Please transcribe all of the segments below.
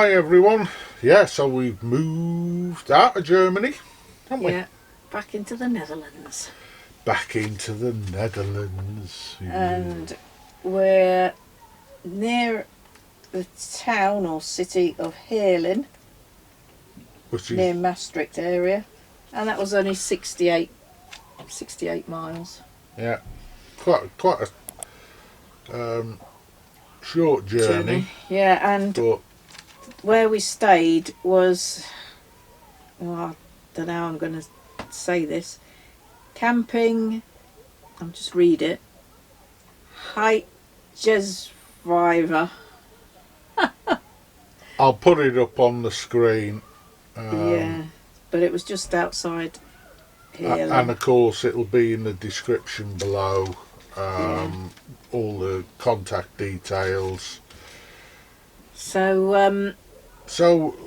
Hi everyone. Yeah, so we've moved out of Germany, haven't we? Yeah, back into the Netherlands. Back into the Netherlands. And we're near the town or city of Heerlen, Which near is, Maastricht area. And that was only 68 miles. yeah, quite a short journey. Yeah, and But where we stayed was, well, I don't know how I'm going to say this, camping, I'll just read it, Heitjeswijver. I'll put it up on the screen. Yeah, but it was just outside Heerlen. And of course it'll be in the description below. All the contact details. So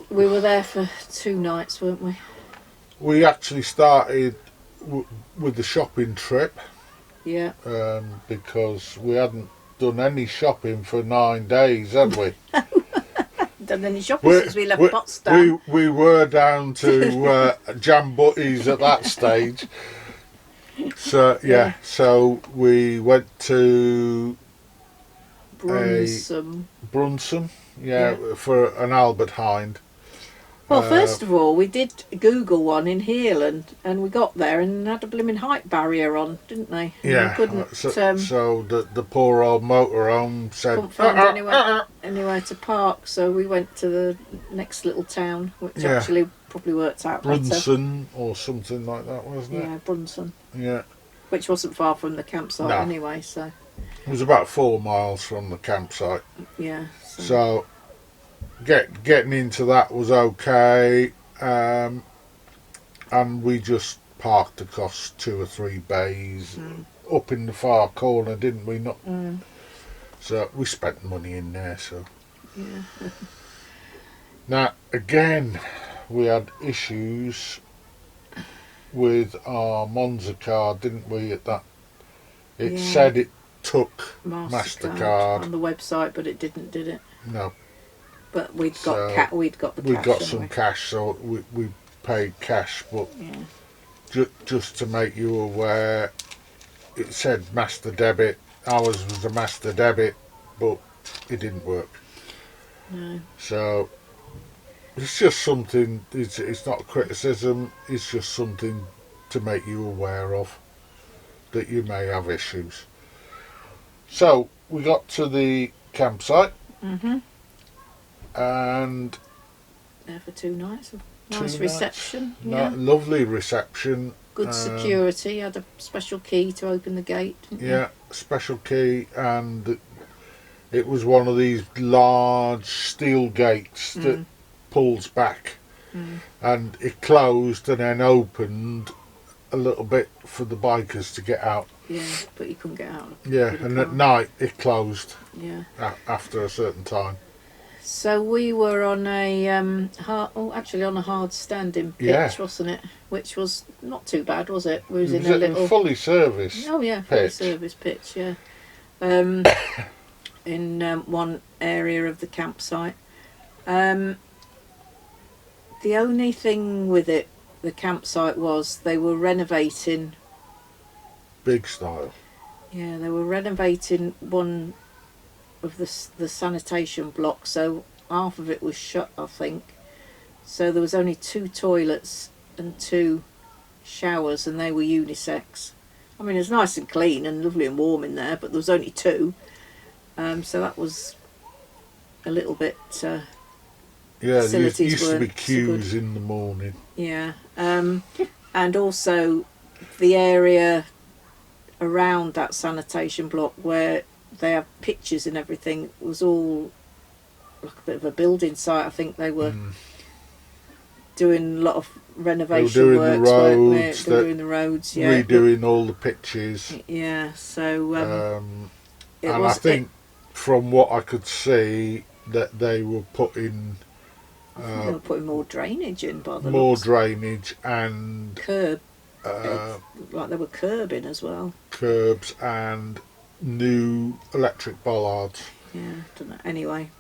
we were there for 2 nights, weren't we? We actually started with the shopping trip. Yeah. Because we hadn't done any shopping for 9 days, had we? Done any shopping since we left Potsdam. We were down to Jam Butties at that stage. So yeah, so we went to Brunssum. Brunssum, for an Albert Hind. Well, first of all, we did Google one in Heerlen, and we got there and had a blooming height barrier on, didn't they? And Yeah. we couldn't. So the poor old motorhome said Couldn't find anywhere to park, so we went to the next little town, which actually probably worked out better. Brunssum or something like that, wasn't it? Yeah, Brunssum. Yeah. Which wasn't far from the campsite anyway, so. It was about 4 miles from the campsite. Yeah. So getting into that was okay, and we just parked across 2 or 3 bays up in the far corner, didn't we? So we spent money in there. So now again, we had issues with our Monza card, didn't we? At that, it said it took MasterCard on the website, but it didn't, did it? No. But we'd got the cash. We got some cash, so we paid cash. But just to make you aware, it said Master Debit. Ours was a Master Debit, but it didn't work. No. So it's just something. It's not a criticism. It's just something to make you aware of, that you may have issues. So we got to the campsite. And there for 2 nights. Nice reception. Lovely reception. Good security. Had a special key to open the gate. Special key, and it was one of these large steel gates that pulls back, and it closed and then opened a little bit for the bikers to get out. Yeah, but you couldn't get out. And at night it closed. Yeah. After a certain time. So we were on a on a hard standing pitch, wasn't it? Which was not too bad, was it? We was in a little fully serviced. Oh yeah, fully serviced pitch. Yeah. In one area of the campsite. The only thing with it, the campsite, was they were renovating. Big style. Yeah, they were renovating one of the sanitation block, so half of it was shut, I think. So there was only 2 toilets and 2 showers, and they were unisex. I mean, it was nice and clean and lovely and warm in there, but there was only 2. So that was a little bit. There used to be queues in the morning. Yeah, and also the area around that sanitation block where they have pictures and everything was all like a bit of a building site. I think they were doing a lot of renovation works. They were doing the roads, redoing all the pitches. Yeah, so and I think from what I could see that they were putting more drainage in, by the more drainage and curb, like they were curbing as well. Curbs and new electric bollards. Yeah, don't know. Anyway,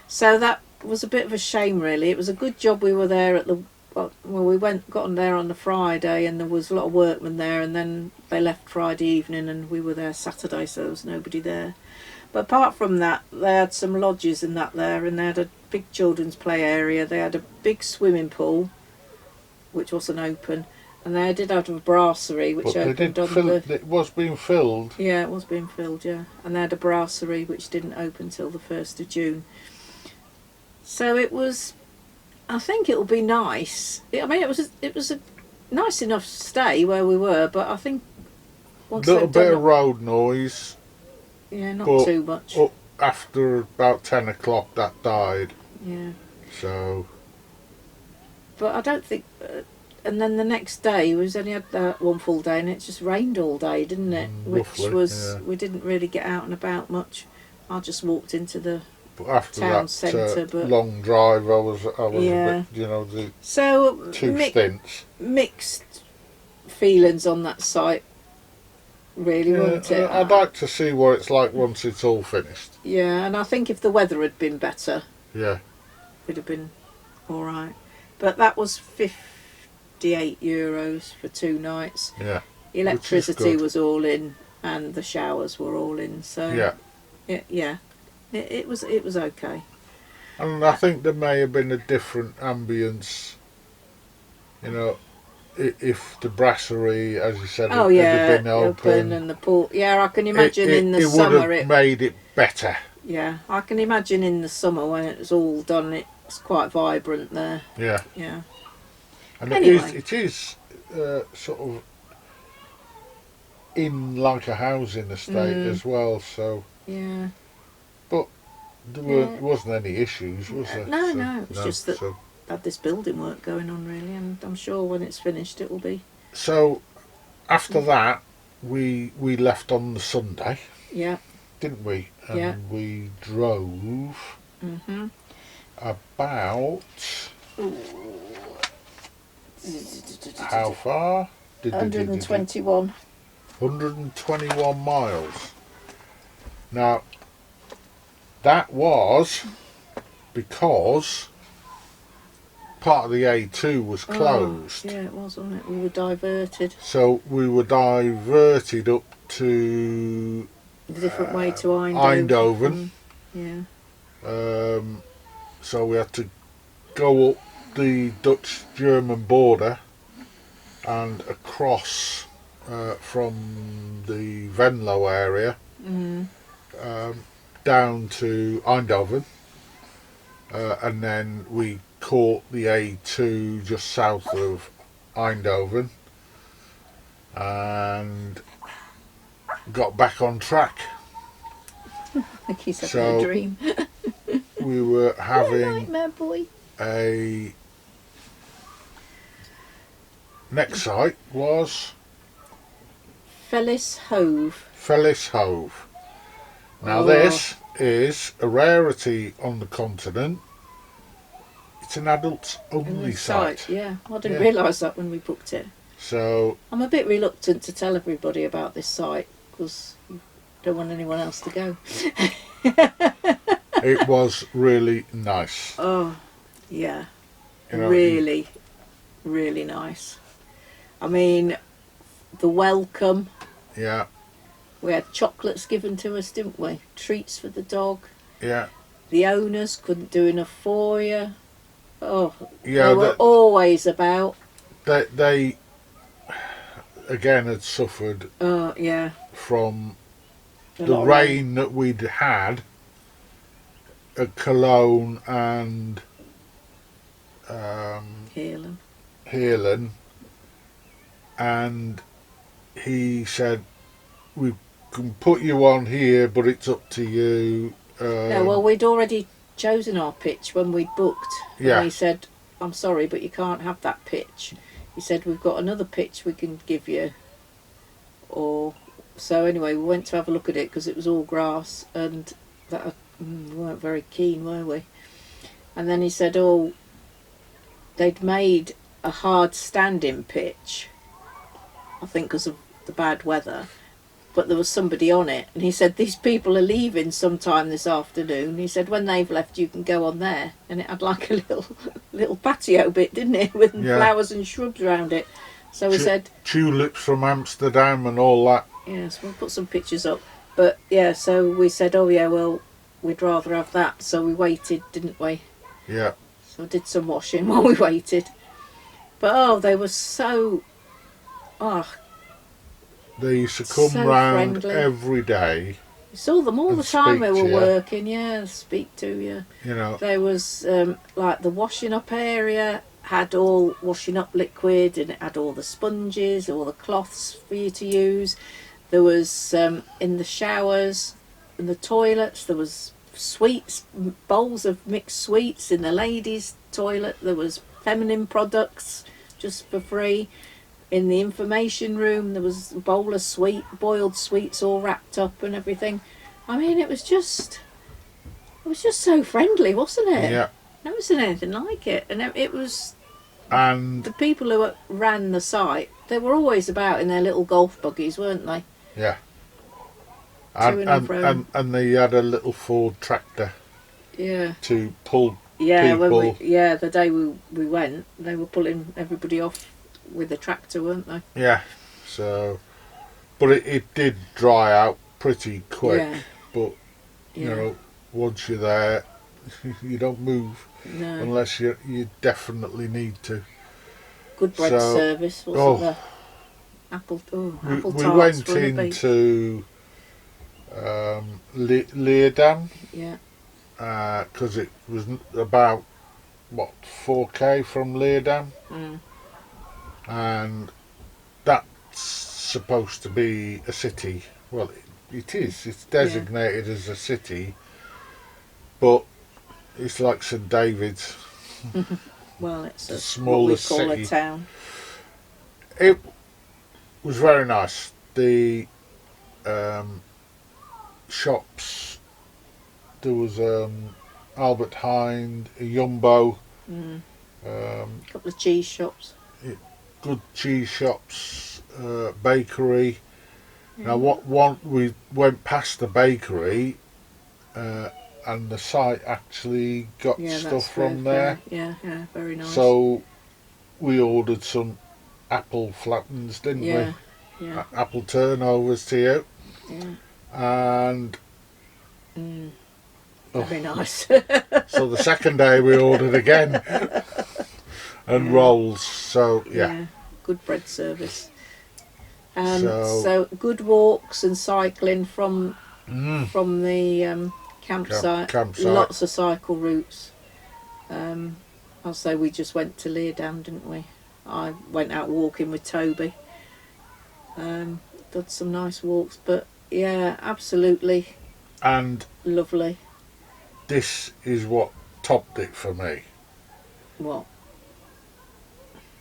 so that was a bit of a shame, really. It was a good job we were there at the. Well, we got on there on the Friday, and there was a lot of workmen there, and then they left Friday evening, and we were there Saturday, so there was nobody there. But apart from that, they had some lodges and that there, and they had a big children's play area. They had a big swimming pool, which wasn't open, and they did have a brasserie, which But opened on the. it was being filled. Yeah, it was being filled. Yeah, and they had a brasserie which didn't open till the 1st of June. So it was. I think it'll be nice. I mean, it was a nice enough stay where we were, but I think once Little bit of road noise. Yeah, not too much. After about 10 o'clock, that died. Yeah. So. But I don't think. And then the next day, we only had that one full day, and it just rained all day, didn't it? Roughly, Which was yeah. we didn't really get out and about much. I just walked into the. But after town that centre, but long drive, I was yeah. a bit, the so two stints. Mixed feelings on that site, really, wasn't it? I'd like to see what it's like once it's all finished. Yeah, and I think if the weather had been better, yeah, it'd have been all right. But that was €58 for 2 nights. Yeah, electricity was all in, and the showers were all in. So yeah. It was okay. And I think there may have been a different ambience, if the brasserie, as you said, had been open and the pool. Yeah, I can imagine in the summer it would have made it better. Yeah, I can imagine in the summer when it's all done, it's quite vibrant there. Yeah. Yeah. And anyway. it is sort of in like a housing estate as well, so. Yeah. But there wasn't any issues, was there? No, it was just that had this building work going on, really, and I'm sure when it's finished it will be. So after that, we left on the Sunday. Yeah. Didn't we? And we drove about how far? 121. 121 miles. Now, that was because part of the A2 was closed. Yeah, it was, wasn't it? We were diverted. So we were diverted up to a different way to Eindhoven. Yeah. So we had to go up the Dutch-German border and across from the Venlo area down to Eindhoven, and then we caught the A2 just south of Eindhoven and got back on track. Like he's having a dream. We were having nightmare, boy. a next site was Felis Hoeve. Felis Hoeve. Now this is a rarity on the continent. It's an adults only site. Yeah, I didn't realise that when we booked it. So I'm a bit reluctant to tell everybody about this site because I don't want anyone else to go. It was really nice. Oh, yeah. Really, really nice. I mean, the welcome. Yeah. We had chocolates given to us, didn't we? Treats for the dog. Yeah. The owners couldn't do enough for you. Oh, yeah, they were always about. They again had suffered from the rain that we'd had at Cologne and Heerlen, and he said, we can put you on here, but it's up to you. No, well, we'd already chosen our pitch when we booked. Yeah. And he said, I'm sorry, but you can't have that pitch. He said, we've got another pitch we can give you. So anyway, we went to have a look at it because it was all grass, and that we weren't very keen, were we? And then he said, they'd made a hard standing pitch, I think because of the bad weather, but there was somebody on it, and he said these people are leaving sometime this afternoon. He said when they've left you can go on there, and it had like a little patio bit, didn't it, with flowers and shrubs around it. So we said tulips from Amsterdam and all that. Yes, we'll put some pictures up. But yeah, so we said, oh yeah, well, we'd rather have that. So we waited, didn't we? Yeah. So I did some washing while we waited. But they were so they used to come so round friendly. every day. We saw them all the time we were you. working, speak to you. You know. There was like the washing up area had all washing up liquid, and it had all the sponges, all the cloths for you to use. There was in the showers and the toilets, there was sweets, bowls of mixed sweets in the ladies' toilet. There was feminine products just for free. In the information room, there was a bowl of boiled sweets all wrapped up and everything. I mean, it was just so friendly, wasn't it? Yeah. Never seen anything like it, and it was. And the people who ran the site, they were always about in their little golf buggies, weren't they? Yeah. And they had a little Ford tractor. Yeah. To pull people. When the day we went, they were pulling everybody off with the tractor, weren't they? Yeah. So, but it did dry out pretty quick. Yeah. But you know, once you're there, you don't move unless you definitely need to. Good bread service, wasn't there? Apple we went into Leerdam. Yeah. Because it was about 4k from Leerdam, and that's supposed to be a city. Well, it is. It's designated as a city, but it's like St David's. Well, it's a smallest what we call city. A town. It was very nice. The shops. There was Albert Heijn, a Jumbo. A couple of cheese shops. Good cheese shops, bakery. Now, we went past the bakery, and the site actually got stuff from there. Yeah, very nice. So we ordered some apple flattens, didn't we? Yeah. Apple turnovers to you. Yeah. And very nice. So the second day we ordered again, and rolls. So yeah, good bread service. So good walks and cycling from the campsite. Lots of cycle routes. I'll say we just went to Leerdam, didn't we? I went out walking with Toby. Did some nice walks, but yeah, absolutely. And lovely. This is what topped it for me. What?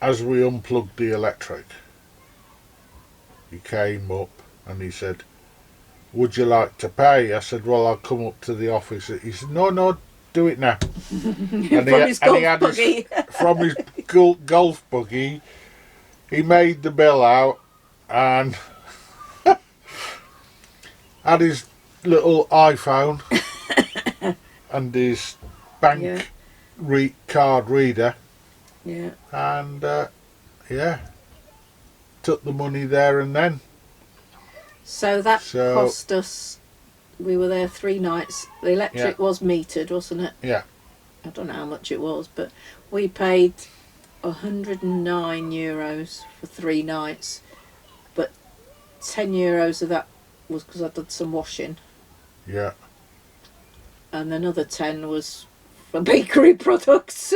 As we unplugged the electric, he came up and he said, "Would you like to pay?" I said, "Well, I'll come up to the office." He said, "No, do it now." From his golf buggy. From his golf buggy, he made the bill out and had his little iPhone and his bank card reader. Yeah. And took the money there and then. So that cost us. We were there 3 nights. The electric was metered, wasn't it? Yeah. I don't know how much it was, but we paid €109 for 3 nights. But €10 of that was because I did some washing. Yeah. And another 10 was for bakery products.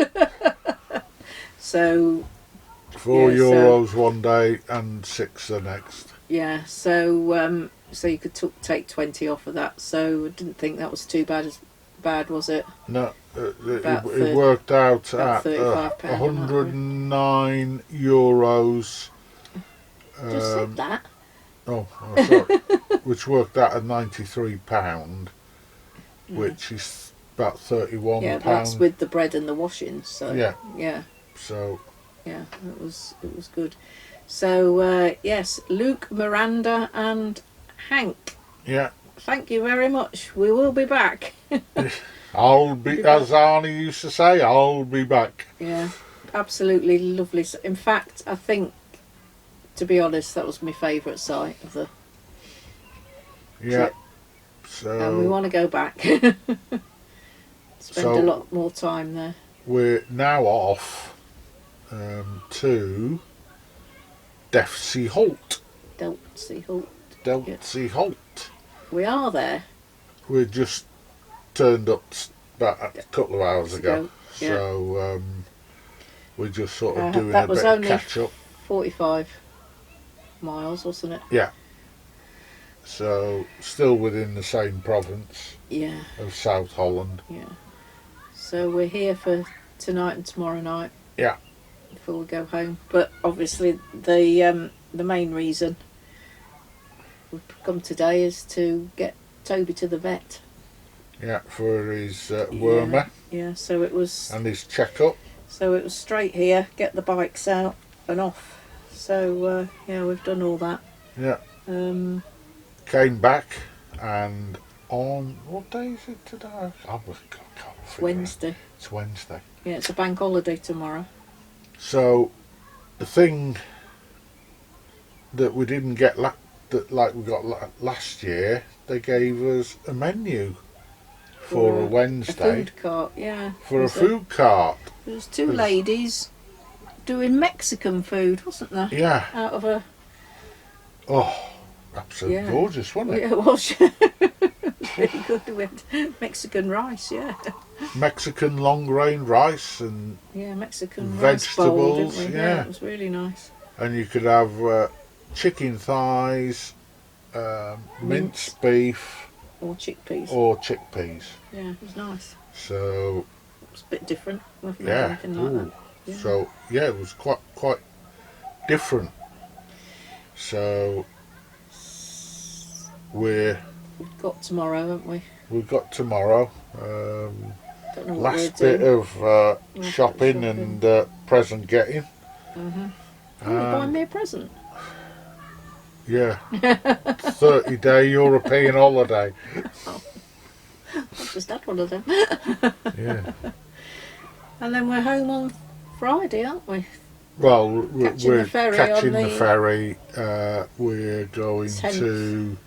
So €4 one day and 6 the next. Yeah, so you could take 20 off of that. So I didn't think that was too bad, was it? No, it worked out at €109. Just said that. Oh, sorry. Which worked out at £93, which is about £31. Yeah, that's with the bread and the washing. So yeah. So yeah, it was good. So yes, Luke, Miranda, and Hank, Yeah. thank you very much. We will be back. I'll be, as Arnie used to say, I'll be back. Yeah, absolutely lovely. In fact, I think, to be honest, that was my favourite site of the trip. So And we want to go back. Spend a lot more time there. We're now off to Delfgauw Holt. Delfgauw Holt. We are there. We just turned up about a couple of hours ago. Yeah. So we're just sort of doing a bit of catch up. 45 miles, wasn't it? Yeah. So still within the same province. Yeah. Of South Holland. Yeah. So we're here for tonight and tomorrow night. Yeah. Before we go home, but obviously the main reason we've come today is to get Toby to the vet. Yeah, for his wormer. Yeah. So it was. And his checkup. So it was straight here, get the bikes out and off. So yeah, we've done all that. Yeah. Came back, and on what day is it today? I can't Wednesday. It's Wednesday. Yeah, it's a bank holiday tomorrow. So the thing that we didn't get like we got last year, they gave us a menu for a Wednesday. A food cart, yeah. For a food cart. There was two ladies doing Mexican food, wasn't there? Yeah. Out of a. Oh, absolutely gorgeous, wasn't it? Yeah, it was. Really good. We had Mexican rice, yeah. Mexican long grain rice and Mexican vegetables, rice bowl, didn't we? Yeah, it was really nice. And you could have chicken thighs, minced beef, or chickpeas. Yeah, it was nice. So it was a bit different. Wasn't it? Anything like that. Yeah. So it was quite different. So we've got tomorrow, haven't we? We've got tomorrow. Don't know what last bit of shopping and present getting. You buy me a present? Yeah. 30-day European holiday. Oh. I've just had one of them. Yeah. And then we're home on Friday, aren't we? Well, we're catching the ferry. We're going 10th. to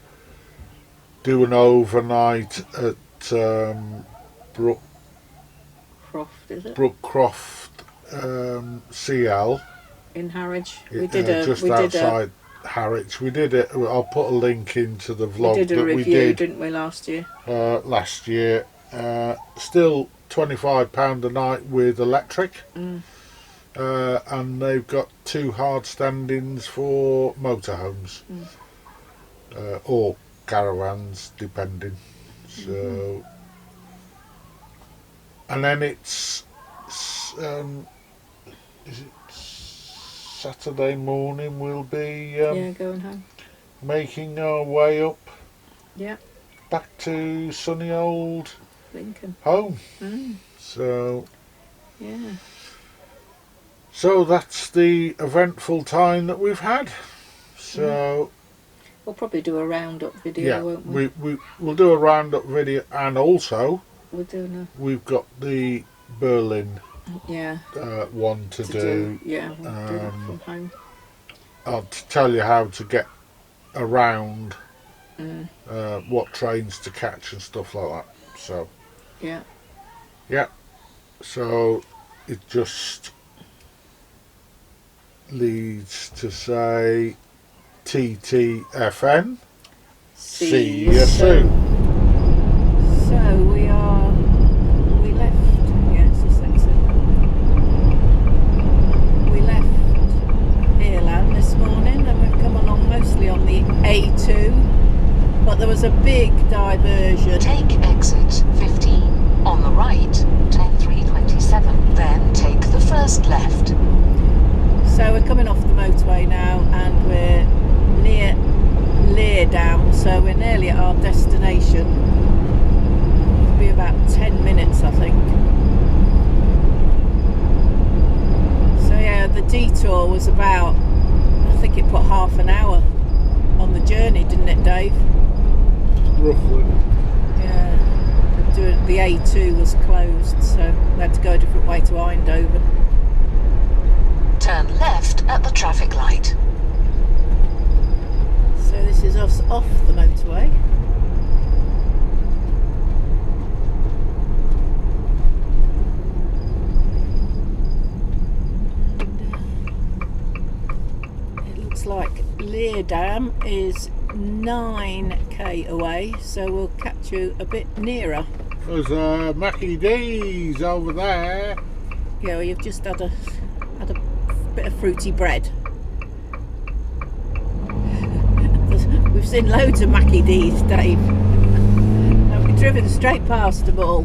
do an overnight at Brookcroft CL in Harwich. Just outside Harwich. We did it. I'll put a link into the vlog. We did a review, didn't we, last year? Last year. Still £25 a night with electric. And they've got 2 hard standings for motorhomes. Or caravans, depending. So, and then it's is it Saturday morning? We'll be going home, making our way up. Yeah. Back to sunny old Lincoln home. So. Yeah. So that's the eventful time that we've had. So we'll probably do a roundup video, won't we? We'll do a roundup video, and also we've got the Berlin one to do. Yeah, we'll do that from home. I'll tell you how to get around, what trains to catch and stuff like that. So yeah. So it just leads to say TTFN. See you soon. So we left. Yes, we left Heerlen this morning, and we've come along mostly on the A2, but there was a big diversion. Take exit 15 on the right, 10327. Then take the first left. So we're coming off the motorway now, and we're near Leerdam, so we're nearly at our destination. It'll be about 10 minutes, I think. So yeah, the detour was about, I think it put half an hour on the journey, didn't it, Dave? A2 was closed, so we had to go a different way to Eindhoven. Turn left at the traffic light. So this is us off the motorway. It looks like Leerdam is 9k away, so we'll catch you a bit nearer. There's Mackie D's over there. Yeah, well, you've just had a bit of fruity bread. We've seen loads of Mackie D's, Dave. And we've driven straight past them all.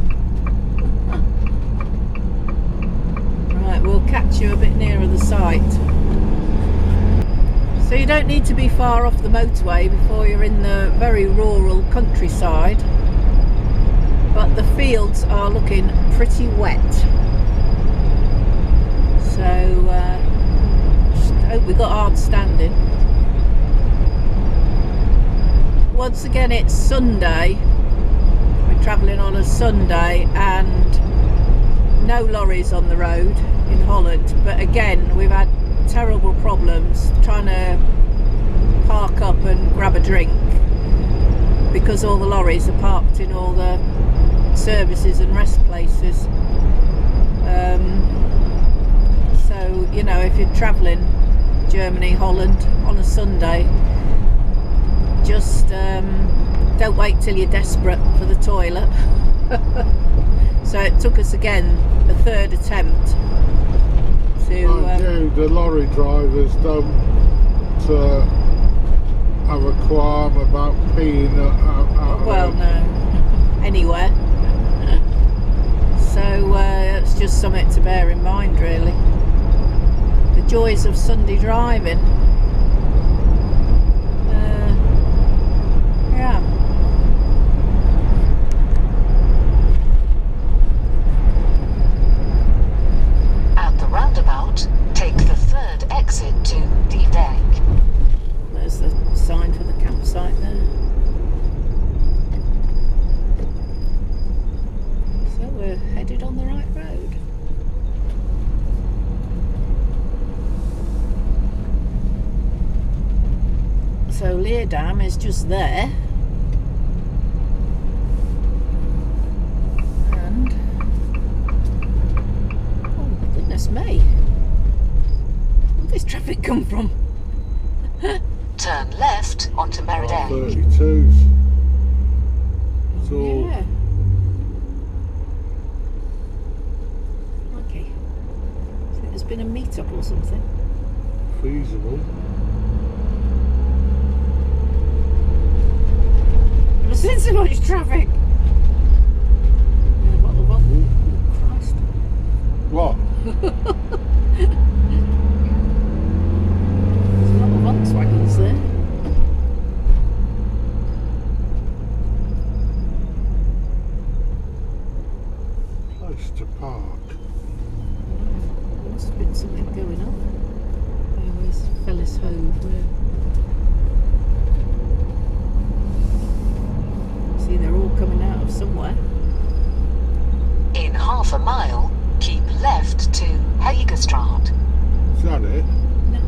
Right, we'll catch you a bit nearer the site. So you don't need to be far off the motorway before you're in the very rural countryside. But the fields are looking pretty wet. So I hope we got hard standing. Once again, it's Sunday. We're travelling on a Sunday and no lorries on the road in Holland. But again, we've had terrible problems trying to park up and grab a drink because all the lorries are parked in all the services and rest places. So, you know, if you're travelling Germany, Holland on a Sunday, just don't wait till you're desperate for the toilet. So it took us again a third attempt to the lorry drivers don't have a qualm about peeing out well, no, anywhere. So it's just something to bear in mind, really. The joys of Sunday driving. Yeah. At the roundabout, take the third exit to Delfgauw. There's the sign for the campsite there. So we're headed on the right road. So Leerdam is just there. And oh goodness me. Where'd this traffic come from? Turn left onto Meredith. 32s. It's all Yeah. Okay. I think there's been a meet-up or something. feasible. I've seen so much traffic. Yeah, what? Oh, Christ. What? There's a lot of Volkswagens there. Place to park. There must have been something going on. Oh, where's Felis Hoeve? See, they're all coming out of somewhere. In half a mile, keep left to Hegestraat. Is that it? No,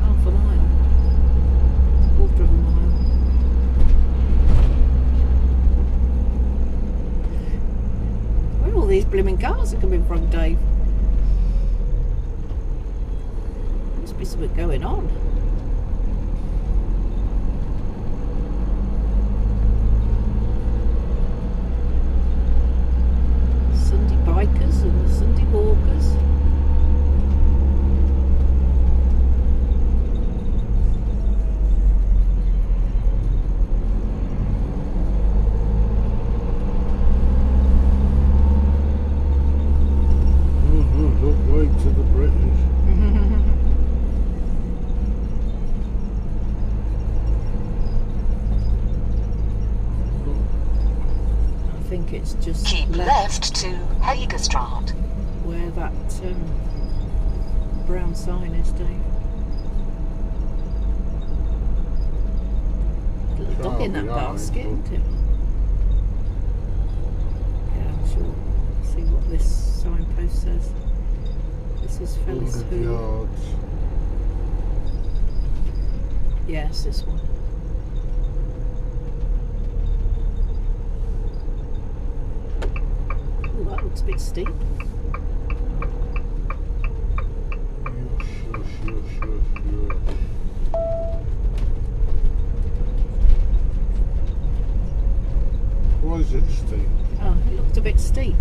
half a mile. Quarter of a mile. Where are all these blooming cars are coming from, Dave? Must be something going on. Sunday bikers and Sunday walkers. Look way to the British. I think it's just Keep left to Hegestraat. where that brown sign is, Dave. Little dog in that Can't be basket, ours, isn't it? see what this signpost says. This is Felis 100 Hoeve. yards. Yes, this one. Oh, that looks a bit steep. Yes. Why is it steep? Oh, it looked a bit steep.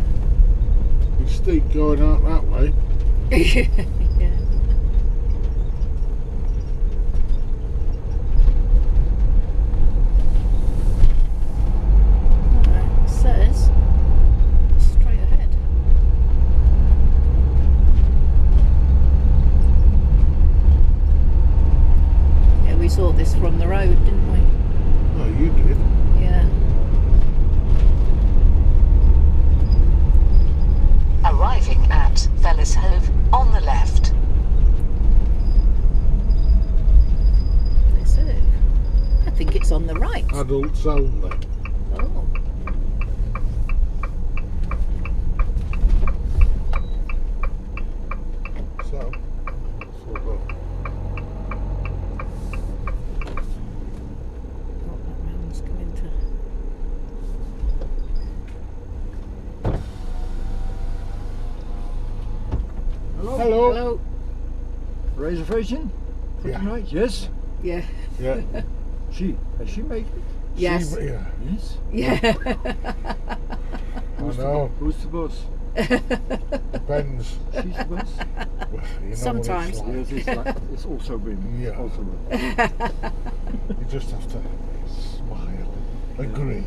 It's steep going out that way. Yeah. It says straight ahead. Yeah, we saw this from the road, didn't we? Oh, you did. Yeah. Arriving at Felis Hoeve on the left. Felis Hoeve. I think it's on the right. Adults only. Oh. So, sort of. Oh, that man's coming to. Hello? Hello. Hello. Reservation for Yeah. tonight? Yes. Yeah. Yeah. Has she made it? Yes. Yeah. Yes. Yeah. I know. Who's the boss? Depends. She's the boss. Well, you know Sometimes. What Yes, it's also been. Yeah. Also been. you just have to smile. Agree.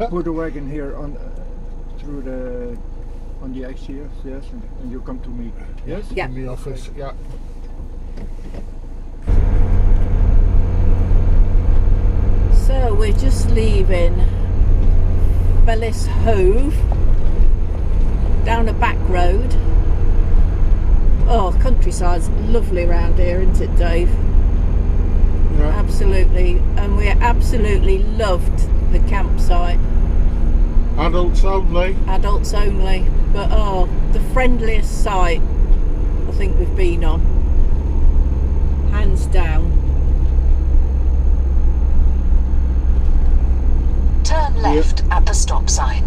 Put the wagon here on through the on the exterior, yes, and you come to me. Yes. Yeah. In the office. Yeah. So we're just leaving Felis Hoeve down a back road. Oh, countryside's lovely around here, isn't it, Dave? Yeah. Absolutely. And we absolutely loved the campsite. Adults only. Adults only. But oh, the friendliest site I think we've been on. Hands down. Turn left at the stop sign.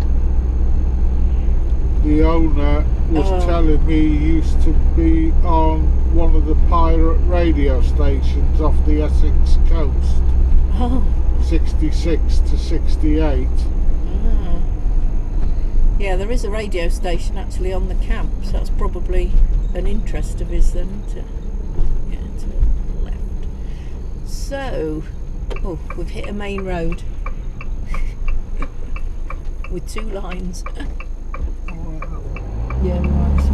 The owner was telling me he used to be on one of the pirate radio stations off the Essex coast, Oh. 66 to 68. Ah. Yeah, there is a radio station actually on the camp, so that's probably an interest of his then, isn't it? Yeah, to the left. So, oh, we've hit a main road with two lines. Yeah, right.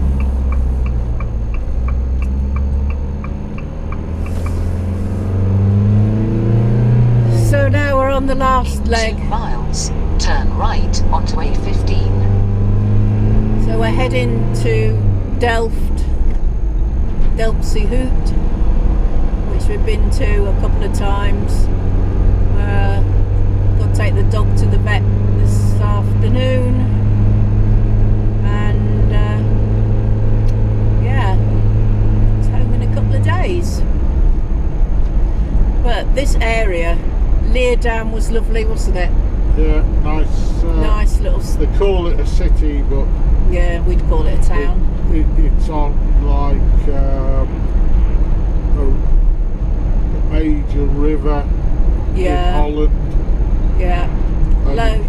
So now we're on the last leg. 2 miles. Turn right onto A15. So we're heading to Delfgauw, which we've been to a couple of times. Got to take the dog to the vet this afternoon, and yeah, it's home in a couple of days. But this area, Leerdam, was lovely, wasn't it? Yeah, nice. Nice little. They call it a city, but Yeah, we'd call it a town. it's on like a major river in Yeah, Holland. yeah. And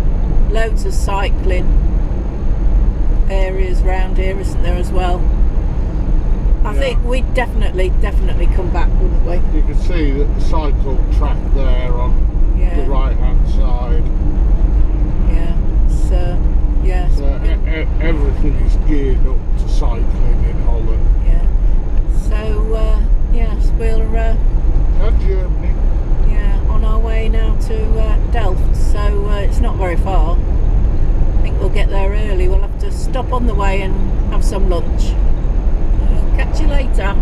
Loads of cycling areas around here, isn't there, as well? I Yeah. think we'd definitely come back, wouldn't we? You can see that the cycle track there on Yeah, the right hand side. yeah. So, yeah, So everything is geared up to cycling in Holland yeah. So, yes, we're and Germany. yeah on our way now to Delft. So it's not very far. I think we'll get there early. We'll have to stop on the way and have some lunch. Catch you later.